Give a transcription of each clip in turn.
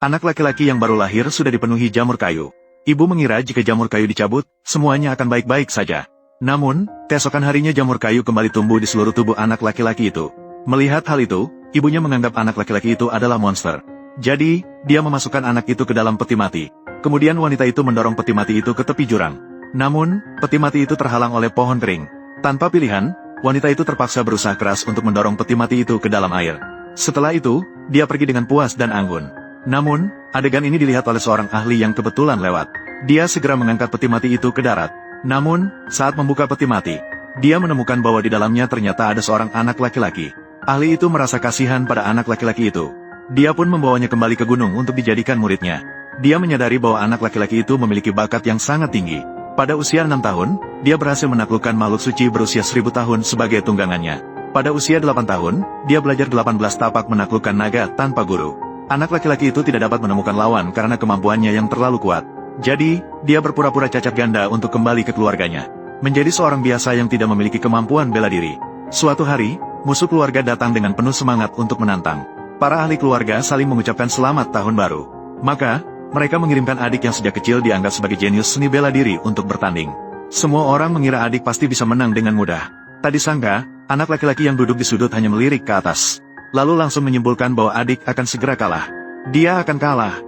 Anak laki-laki yang baru lahir sudah dipenuhi jamur kayu. Ibu mengira jika jamur kayu dicabut, semuanya akan baik-baik saja. Namun, keesokan harinya jamur kayu kembali tumbuh di seluruh tubuh anak laki-laki itu. Melihat hal itu, ibunya menganggap anak laki-laki itu adalah monster. Jadi, dia memasukkan anak itu ke dalam peti mati. Kemudian wanita itu mendorong peti mati itu ke tepi jurang. Namun, peti mati itu terhalang oleh pohon kering. Tanpa pilihan, wanita itu terpaksa berusaha keras untuk mendorong peti mati itu ke dalam air. Setelah itu, dia pergi dengan puas dan anggun. Namun, adegan ini dilihat oleh seorang ahli yang kebetulan lewat. Dia segera mengangkat peti mati itu ke darat. Namun, saat membuka peti mati, dia menemukan bahwa di dalamnya ternyata ada seorang anak laki-laki. Ahli itu merasa kasihan pada anak laki-laki itu. Dia pun membawanya kembali ke gunung untuk dijadikan muridnya. Dia menyadari bahwa anak laki-laki itu memiliki bakat yang sangat tinggi. Pada usia 6 tahun, dia berhasil menaklukkan makhluk suci berusia 1000 tahun sebagai tunggangannya. Pada usia 8 tahun, dia belajar 18 tapak menaklukkan naga tanpa guru. Anak laki-laki itu tidak dapat menemukan lawan karena kemampuannya yang terlalu kuat. Jadi, dia berpura-pura cacat ganda untuk kembali ke keluarganya. Menjadi seorang biasa yang tidak memiliki kemampuan bela diri. Suatu hari, musuh keluarga datang dengan penuh semangat untuk menantang. Para ahli keluarga saling mengucapkan selamat tahun baru. Maka, mereka mengirimkan adik yang sejak kecil dianggap sebagai jenius seni bela diri untuk bertanding. Semua orang mengira adik pasti bisa menang dengan mudah. Tak disangka, anak laki-laki yang duduk di sudut hanya melirik ke atas. Lalu langsung menyimpulkan bahwa adik akan segera kalah. Dia akan kalah.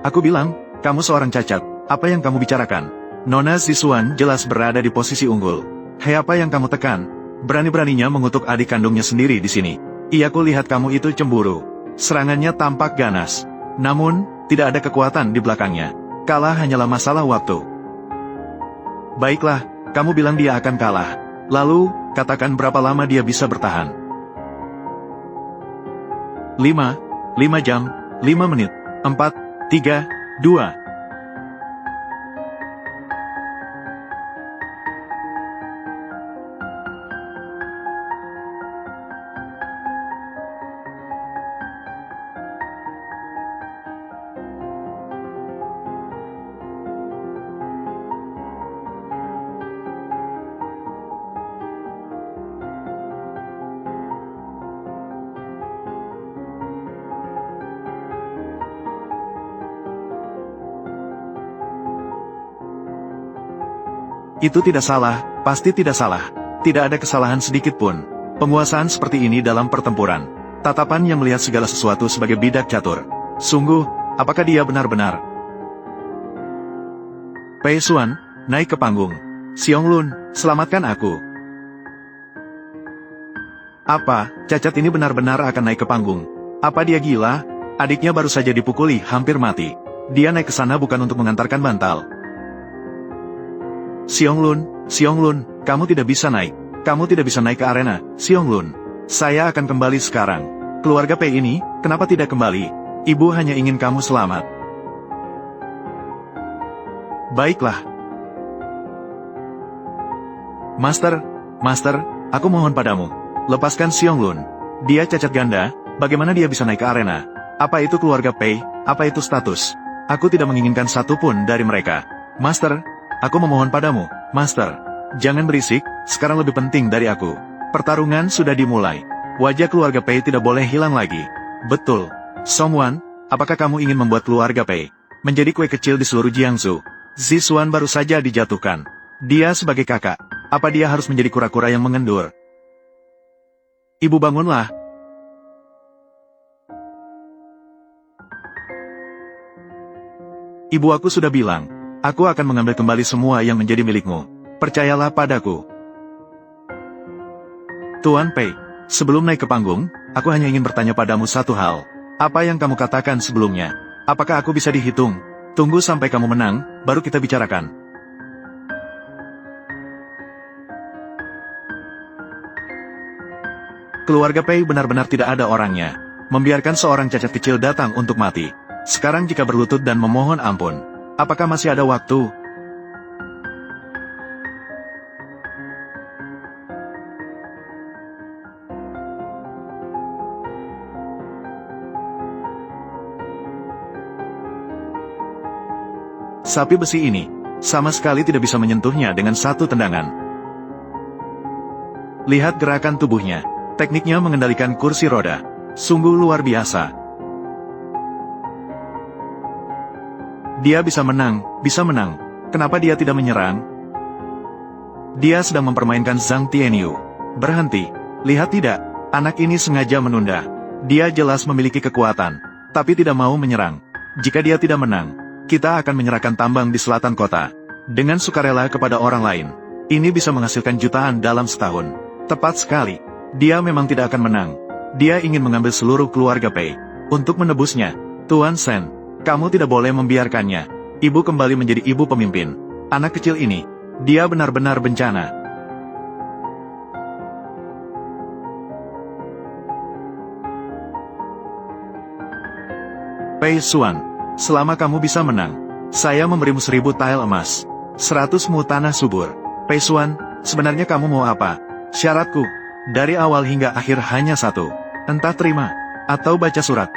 Aku bilang, kamu seorang cacat, apa yang kamu bicarakan? Nona Ziswan jelas berada di posisi unggul. Hei, apa yang kamu tekan? Berani-beraninya mengutuk adik kandungnya sendiri di sini. Aku lihat kamu itu cemburu. Serangannya tampak ganas. Namun, tidak ada kekuatan di belakangnya. Kalah hanyalah masalah waktu. Baiklah, kamu bilang dia akan kalah. Lalu, katakan berapa lama dia bisa bertahan. 5 jam, 5 menit, 4, 3, 2. Itu tidak salah, pasti tidak salah. Tidak ada kesalahan sedikit pun. Penguasaan seperti ini dalam pertempuran. Tatapan yang melihat segala sesuatu sebagai bidak catur. Sungguh, apakah dia benar-benar? Pei Xuan, naik ke panggung. Xiong-lun, selamatkan aku. Apa, cacat ini benar-benar akan naik ke panggung? Apa dia gila? Adiknya baru saja dipukuli, hampir mati. Dia naik ke sana bukan untuk mengantarkan bantal. Xiong-lun, kamu tidak bisa naik. Kamu tidak bisa naik ke arena, Xiong-lun. Saya akan kembali sekarang. Keluarga Pei ini, kenapa tidak kembali? Ibu hanya ingin kamu selamat. Baiklah. Master, aku mohon padamu. Lepaskan Xiong-lun. Dia cacat ganda, bagaimana dia bisa naik ke arena? Apa itu keluarga Pei, apa itu status? Aku tidak menginginkan satu pun dari mereka. Master, aku memohon padamu, Master. Jangan berisik, sekarang lebih penting dari aku. Pertarungan sudah dimulai. Wajah keluarga Pei tidak boleh hilang lagi. Betul. Songwan, apakah kamu ingin membuat keluarga Pei menjadi kue kecil di seluruh Jiangsu? Ziswan baru saja dijatuhkan. Dia sebagai kakak, apa dia harus menjadi kura-kura yang mengendur? Ibu bangunlah. Ibu, aku sudah bilang. Aku akan mengambil kembali semua yang menjadi milikmu. Percayalah padaku. Tuan Pei, sebelum naik ke panggung, aku hanya ingin bertanya padamu satu hal. Apa yang kamu katakan sebelumnya? Apakah aku bisa dihitung? Tunggu sampai kamu menang, baru kita bicarakan. Keluarga Pei benar-benar tidak ada orangnya. Membiarkan seorang cacat kecil datang untuk mati. Sekarang jika berlutut dan memohon ampun. Apakah masih ada waktu? Sapi besi ini, sama sekali tidak bisa menyentuhnya dengan satu tendangan. Lihat gerakan tubuhnya. Tekniknya mengendalikan kursi roda. Sungguh luar biasa. Dia bisa menang, bisa menang. Kenapa dia tidak menyerang? Dia sedang mempermainkan Zhang Tianyu. Berhenti. Lihat tidak, anak ini sengaja menunda. Dia jelas memiliki kekuatan, tapi tidak mau menyerang. Jika dia tidak menang, kita akan menyerahkan tambang di selatan kota. Dengan sukarela kepada orang lain. Ini bisa menghasilkan jutaan dalam setahun. Tepat sekali. Dia memang tidak akan menang. Dia ingin mengambil seluruh keluarga Pei. Untuk menebusnya, Tuan Shen, kamu tidak boleh membiarkannya. Ibu kembali menjadi ibu pemimpin. Anak kecil ini, dia benar-benar bencana. Pei Xuan, selama kamu bisa menang, saya memberimu 1000 tael emas, 100 mu tanah subur. Pei Xuan, sebenarnya kamu mau apa? Syaratku, dari awal hingga akhir hanya satu. Entah terima, atau baca surat.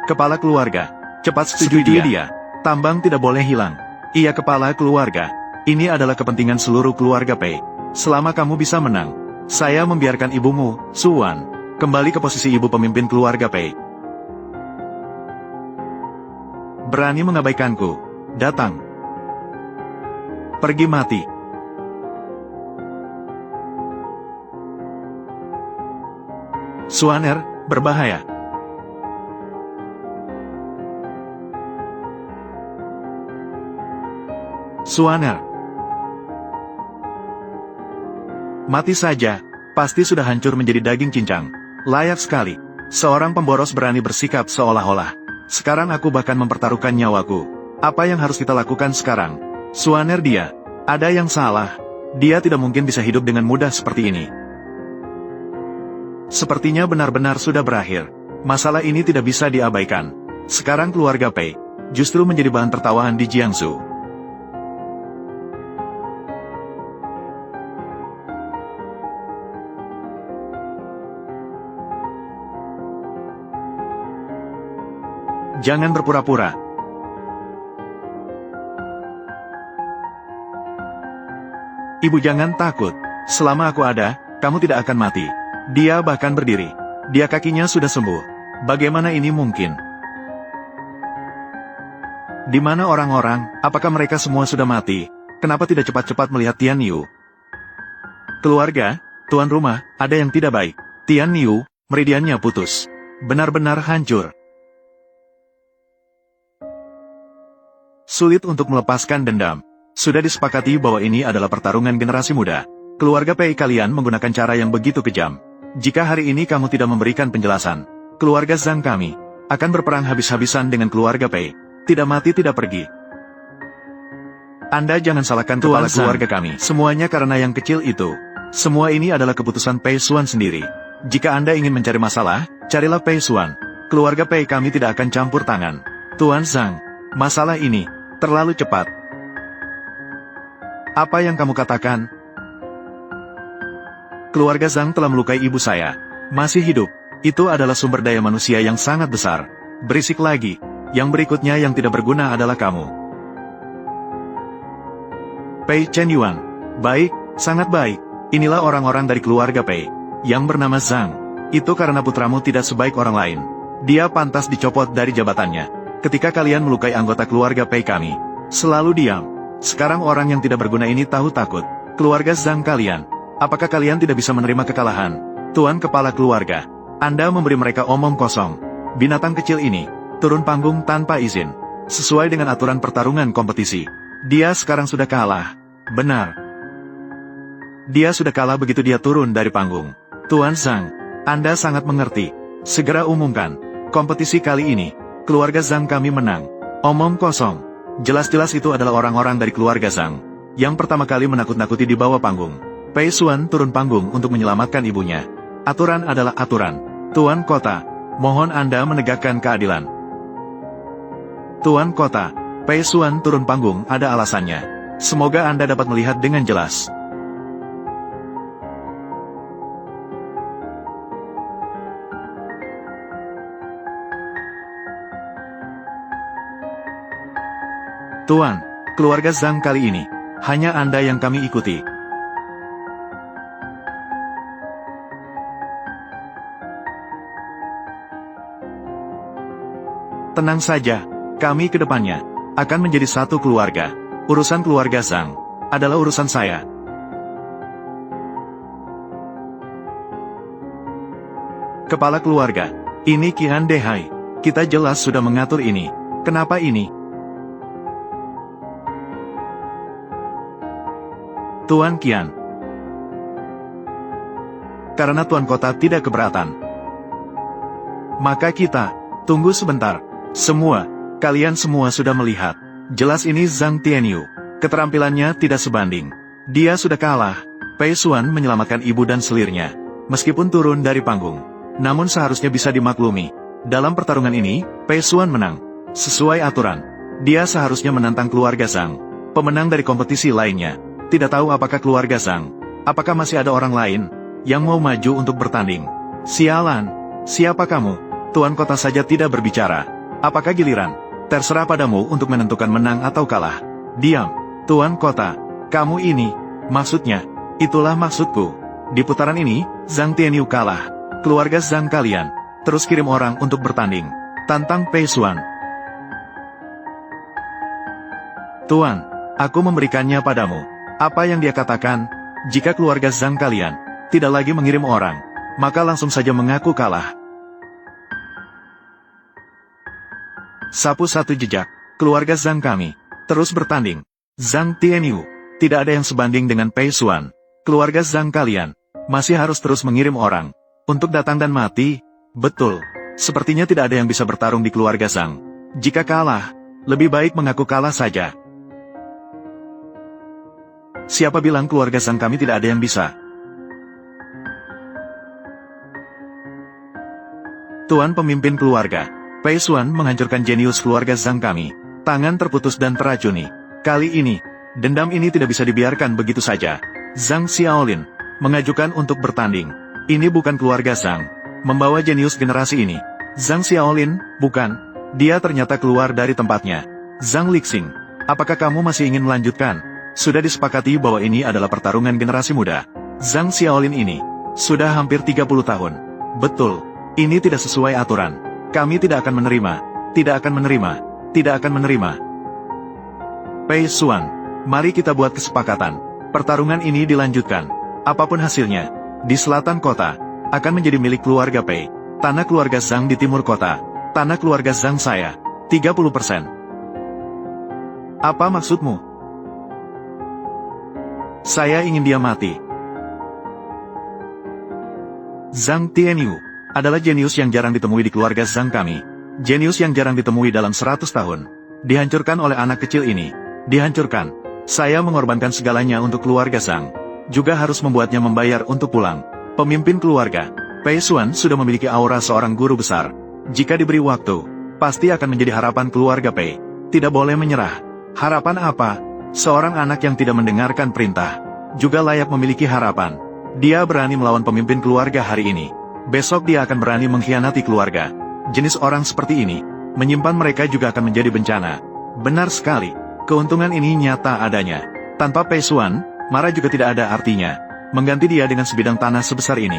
Kepala keluarga, cepat setujui dia. Tambang tidak boleh hilang. Ia kepala keluarga. Ini adalah kepentingan seluruh keluarga Pei. Selama kamu bisa menang, saya membiarkan ibumu, Xuan, kembali ke posisi ibu pemimpin keluarga Pei. Berani mengabaikanku? Datang. Pergi mati. Xuaner, berbahaya. Xuaner. Mati saja, pasti sudah hancur menjadi daging cincang. Layak sekali. Seorang pemboros berani bersikap seolah-olah. Sekarang aku bahkan mempertaruhkan nyawaku. Apa yang harus kita lakukan sekarang? Xuaner dia. Ada yang salah. Dia tidak mungkin bisa hidup dengan mudah seperti ini. Sepertinya benar-benar sudah berakhir. Masalah ini tidak bisa diabaikan. Sekarang keluarga Pei justru menjadi bahan tertawaan di Jiangsu. Jangan berpura-pura. Ibu jangan takut. Selama aku ada, kamu tidak akan mati. Dia bahkan berdiri. Dia kakinya sudah sembuh. Bagaimana ini mungkin? Di mana orang-orang? Apakah mereka semua sudah mati? Kenapa tidak cepat-cepat melihat Tian Yu? Keluarga, tuan rumah, ada yang tidak baik. Tian Yu, meridiannya putus. Benar-benar hancur. Sulit untuk melepaskan dendam. Sudah disepakati bahwa ini adalah pertarungan generasi muda. Keluarga Pei kalian menggunakan cara yang begitu kejam. Jika hari ini kamu tidak memberikan penjelasan, keluarga Zhang kami akan berperang habis-habisan dengan keluarga Pei. Tidak mati tidak pergi. Anda jangan salahkan kepala keluarga kami. Semuanya karena yang kecil itu. Semua ini adalah keputusan Pei Xuan sendiri. Jika Anda ingin mencari masalah, carilah Pei Xuan. Keluarga Pei kami tidak akan campur tangan. Tuan Zhang, masalah ini terlalu cepat. Apa yang kamu katakan? Keluarga Zhang telah melukai ibu saya. Masih hidup. Itu adalah sumber daya manusia yang sangat besar. Berisik lagi. Yang berikutnya yang tidak berguna adalah kamu. Pei Chen Yuan. Baik, sangat baik. Inilah orang-orang dari keluarga Pei. Yang bernama Zhang. Itu karena putramu tidak sebaik orang lain. Dia pantas dicopot dari jabatannya. Ketika kalian melukai anggota keluarga Pei kami, selalu diam. Sekarang orang yang tidak berguna ini tahu takut. Keluarga Zhang kalian. Apakah kalian tidak bisa menerima kekalahan? Tuan Kepala Keluarga, Anda memberi mereka omong kosong. Binatang kecil ini, turun panggung tanpa izin. Sesuai dengan aturan pertarungan kompetisi. Dia sekarang sudah kalah. Benar. Dia sudah kalah begitu dia turun dari panggung. Tuan Zhang, Anda sangat mengerti. Segera umumkan. Kompetisi kali ini, keluarga Zhang kami menang. Omong kosong. Jelas-jelas itu adalah orang-orang dari keluarga Zhang. Yang pertama kali menakut-nakuti di bawah panggung. Pei Xuan turun panggung untuk menyelamatkan ibunya. Aturan adalah aturan. Tuan Kota, mohon Anda menegakkan keadilan. Tuan Kota, Pei Xuan turun panggung ada alasannya. Semoga Anda dapat melihat dengan jelas. Tuan, keluarga Zhang kali ini, hanya Anda yang kami ikuti. Tenang saja, kami ke depannya akan menjadi satu keluarga. Urusan keluarga Zhang adalah urusan saya. Kepala keluarga, ini Qian Dehai. Kita jelas sudah mengatur ini. Kenapa ini? Tuan Qian. Karena Tuan Kota tidak keberatan, maka kita tunggu sebentar. Kalian semua sudah melihat. Jelas ini Zhang Tianyu. Keterampilannya tidak sebanding. Dia sudah kalah. Pei Xuan menyelamatkan ibu dan selirnya, meskipun turun dari panggung. Namun seharusnya bisa dimaklumi. Dalam pertarungan ini, Pei Xuan menang. Sesuai aturan, dia seharusnya menantang keluarga Zhang, pemenang dari kompetisi lainnya. Tidak tahu apakah keluarga Zhang, apakah masih ada orang lain yang mau maju untuk bertanding. Sialan, siapa kamu? Tuan Kota saja tidak berbicara. Apakah giliran? Terserah padamu untuk menentukan menang atau kalah. Diam, Tuan Kota. Kamu ini, maksudnya, itulah maksudku. Di putaran ini, Zhang Tianyu kalah. Keluarga Zhang kalian, terus kirim orang untuk bertanding. Tantang Pei Xuan. Tuan, aku memberikannya padamu. Apa yang dia katakan, jika keluarga Zhang kalian tidak lagi mengirim orang, maka langsung saja mengaku kalah. Sapu satu jejak, keluarga Zhang kami terus bertanding. Zhang Tianyu, tidak ada yang sebanding dengan Pei Xuan. Keluarga Zhang kalian masih harus terus mengirim orang untuk datang dan mati. Betul, sepertinya tidak ada yang bisa bertarung di keluarga Zhang. Jika kalah, lebih baik mengaku kalah saja. Siapa bilang keluarga Zhang kami tidak ada yang bisa? Tuan pemimpin keluarga, Pei Xuan menghancurkan jenius keluarga Zhang kami. Tangan terputus dan teracuni. Kali ini, dendam ini tidak bisa dibiarkan begitu saja. Zhang Xiaolin mengajukan untuk bertanding. Ini bukan keluarga Zhang membawa jenius generasi ini. Zhang Xiaolin, bukan. Dia ternyata keluar dari tempatnya. Zhang Lixing, apakah kamu masih ingin melanjutkan? Sudah disepakati bahwa ini adalah pertarungan generasi muda. Zhang Xiaolin ini sudah hampir 30 tahun. Betul, ini tidak sesuai aturan. Kami tidak akan menerima, tidak akan menerima, tidak akan menerima. Pei Xuan, mari kita buat kesepakatan. Pertarungan ini dilanjutkan. Apapun hasilnya, di selatan kota, akan menjadi milik keluarga Pei. Tanah keluarga Zhang di timur kota, tanah keluarga Zhang saya, 30%. Apa maksudmu? Saya ingin dia mati. Zhang Tianyu adalah jenius yang jarang ditemui di keluarga Zhang kami. Jenius yang jarang ditemui dalam 100 tahun. Dihancurkan oleh anak kecil ini. Dihancurkan. Saya mengorbankan segalanya untuk keluarga Zhang. Juga harus membuatnya membayar untuk pulang. Pemimpin keluarga, Pei Xuan sudah memiliki aura seorang guru besar. Jika diberi waktu, pasti akan menjadi harapan keluarga Pei. Tidak boleh menyerah. Harapan apa? Seorang anak yang tidak mendengarkan perintah juga layak memiliki harapan. Dia berani melawan pemimpin keluarga hari ini. Besok dia akan berani mengkhianati keluarga. Jenis orang seperti ini, menyimpan mereka juga akan menjadi bencana. Benar sekali, keuntungan ini nyata adanya. Tanpa Pei Xuan, marah juga tidak ada artinya. Mengganti dia dengan sebidang tanah sebesar ini,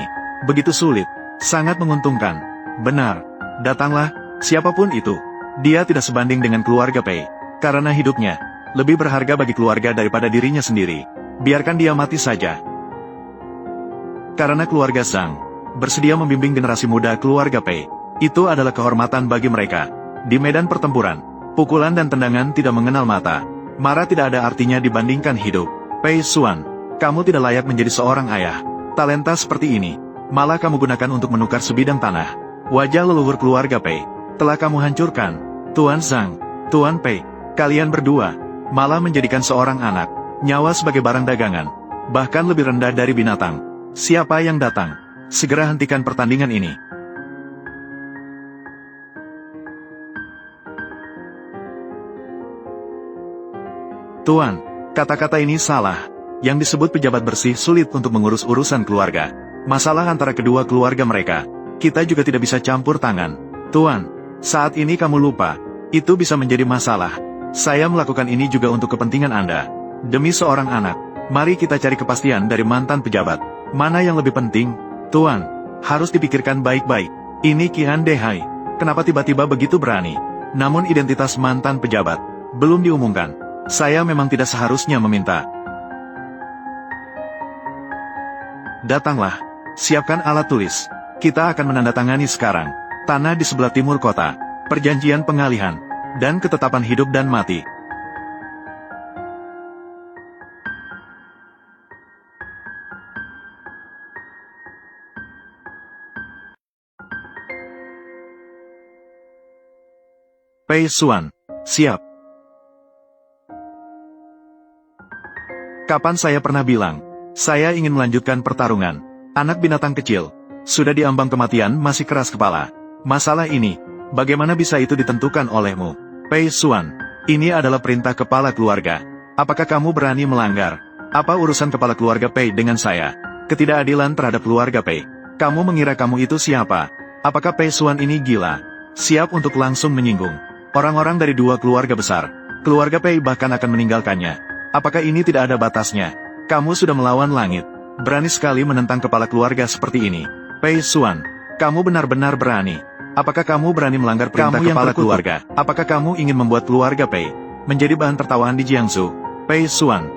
begitu sulit, sangat menguntungkan. Benar, datanglah, siapapun itu. Dia tidak sebanding dengan keluarga Pei, karena hidupnya lebih berharga bagi keluarga daripada dirinya sendiri. Biarkan dia mati saja. Karena keluarga Zhang bersedia membimbing generasi muda keluarga Pei. Itu adalah kehormatan bagi mereka. Di medan pertempuran, pukulan dan tendangan tidak mengenal mata. Marah tidak ada artinya dibandingkan hidup. Pei Xuan, kamu tidak layak menjadi seorang ayah. Talenta seperti ini, malah kamu gunakan untuk menukar sebidang tanah. Wajah leluhur keluarga Pei telah kamu hancurkan. Tuan Zhang, Tuan Pei, kalian berdua malah menjadikan seorang anak nyawa sebagai barang dagangan, bahkan lebih rendah dari binatang. Siapa yang datang? Segera hentikan pertandingan ini. Tuan, kata-kata ini salah. Yang disebut pejabat bersih sulit untuk mengurus urusan keluarga. Masalah antara kedua keluarga mereka. Kita juga tidak bisa campur tangan. Tuan, saat ini kamu lupa. Itu bisa menjadi masalah. Saya melakukan ini juga untuk kepentingan Anda. Demi seorang anak, mari kita cari kepastian dari mantan pejabat. Mana yang lebih penting? Tuan, harus dipikirkan baik-baik. Ini Qian Dehai. Kenapa tiba-tiba begitu berani? Namun identitas mantan pejabat belum diumumkan. Saya memang tidak seharusnya meminta. Datanglah. Siapkan alat tulis. Kita akan menandatangani sekarang. Tanah di sebelah timur kota. Perjanjian pengalihan. Dan ketetapan hidup dan mati. Pei Xuan. Siap. Kapan saya pernah bilang, saya ingin melanjutkan pertarungan. Anak binatang kecil, sudah diambang kematian masih keras kepala. Masalah ini, bagaimana bisa itu ditentukan olehmu? Pei Xuan, ini adalah perintah kepala keluarga. Apakah kamu berani melanggar? Apa urusan kepala keluarga Pei dengan saya? Ketidakadilan terhadap keluarga Pei. Kamu mengira kamu itu siapa? Apakah Pei Xuan ini gila? Siap untuk langsung menyinggung orang-orang dari dua keluarga besar. Keluarga Pei bahkan akan meninggalkannya. Apakah ini tidak ada batasnya? Kamu sudah melawan langit. Berani sekali menentang kepala keluarga seperti ini. Pei Xuan, kamu benar-benar berani. Apakah kamu berani melanggar perintah kepala keluarga? Apakah kamu ingin membuat keluarga Pei menjadi bahan tertawaan di Jiangsu? Pei Xuan,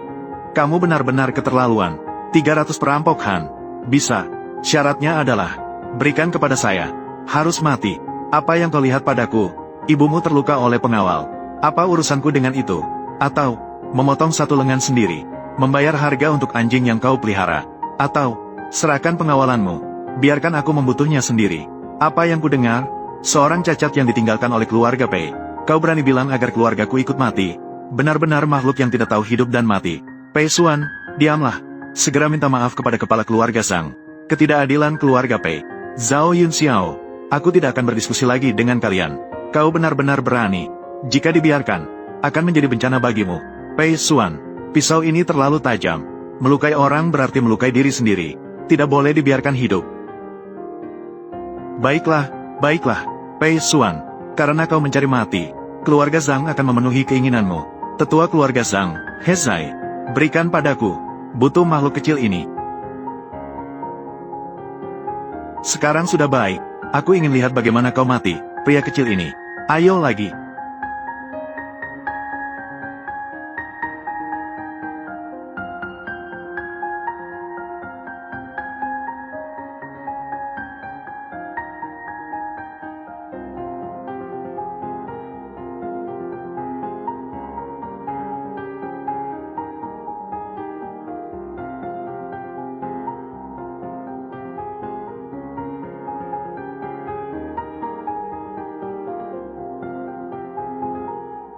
kamu benar-benar keterlaluan. 300 perampok Han. Bisa. Syaratnya adalah, berikan kepada saya. Harus mati. Apa yang kau lihat padaku? Ibumu terluka oleh pengawal. Apa urusanku dengan itu? Atau memotong satu lengan sendiri, membayar harga untuk anjing yang kau pelihara, atau serahkan pengawalanmu, biarkan aku membutuhnya sendiri. Apa yang ku dengar? Seorang cacat yang ditinggalkan oleh keluarga Pei. Kau berani bilang agar keluargaku ikut mati? Benar-benar makhluk yang tidak tahu hidup dan mati. Pei Xuan, diamlah. Segera minta maaf kepada kepala keluarga Zhang. Ketidakadilan keluarga Pei. Zhao Yunxiao, aku tidak akan berdiskusi lagi dengan kalian. Kau benar-benar berani. Jika dibiarkan, akan menjadi bencana bagimu. Pei Xuan, pisau ini terlalu tajam. Melukai orang berarti melukai diri sendiri. Tidak boleh dibiarkan hidup. Baiklah, baiklah, Pei Xuan. Karena kau mencari mati, keluarga Zhang akan memenuhi keinginanmu. Tetua keluarga Zhang, Hezai, berikan padaku. Butuh makhluk kecil ini. Sekarang sudah baik. Aku ingin lihat bagaimana kau mati, pria kecil ini. Ayo lagi.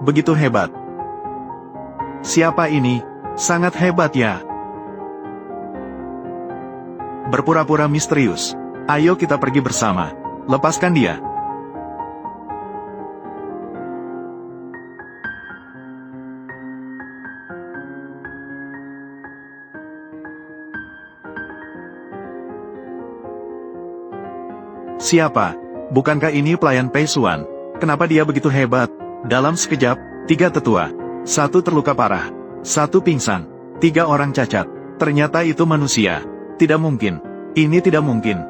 Begitu hebat. Siapa ini? Sangat hebat ya. Berpura-pura misterius. Ayo kita pergi bersama. Lepaskan dia. Siapa? Bukankah ini pelayan Pei Xuan? Kenapa dia begitu hebat? Dalam sekejap, 3 tetua. 1 terluka parah. 1 pingsan. 3 orang cacat. Ternyata itu manusia. Tidak mungkin. Ini tidak mungkin.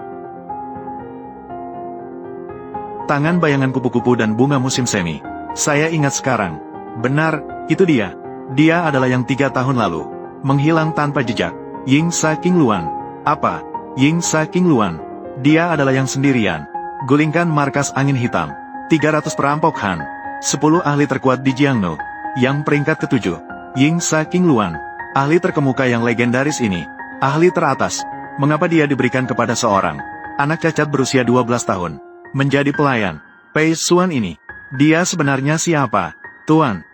Tangan bayangan kupu-kupu dan bunga musim semi. Saya ingat sekarang. Benar, itu dia. Dia adalah yang 3 tahun lalu menghilang tanpa jejak. Ying Sa King Luan. Apa? Ying Sa King Luan. Dia adalah yang sendirian. Gulingkan markas angin hitam. 300 perampok Han. 10 ahli terkuat di Jiangnu. Yang peringkat ke-7. Ying Sa King Luan. Ahli terkemuka yang legendaris ini. Ahli teratas. Mengapa dia diberikan kepada seorang anak cacat berusia 12 tahun? Menjadi pelayan Pei Xuan ini. Dia sebenarnya siapa? Tuan,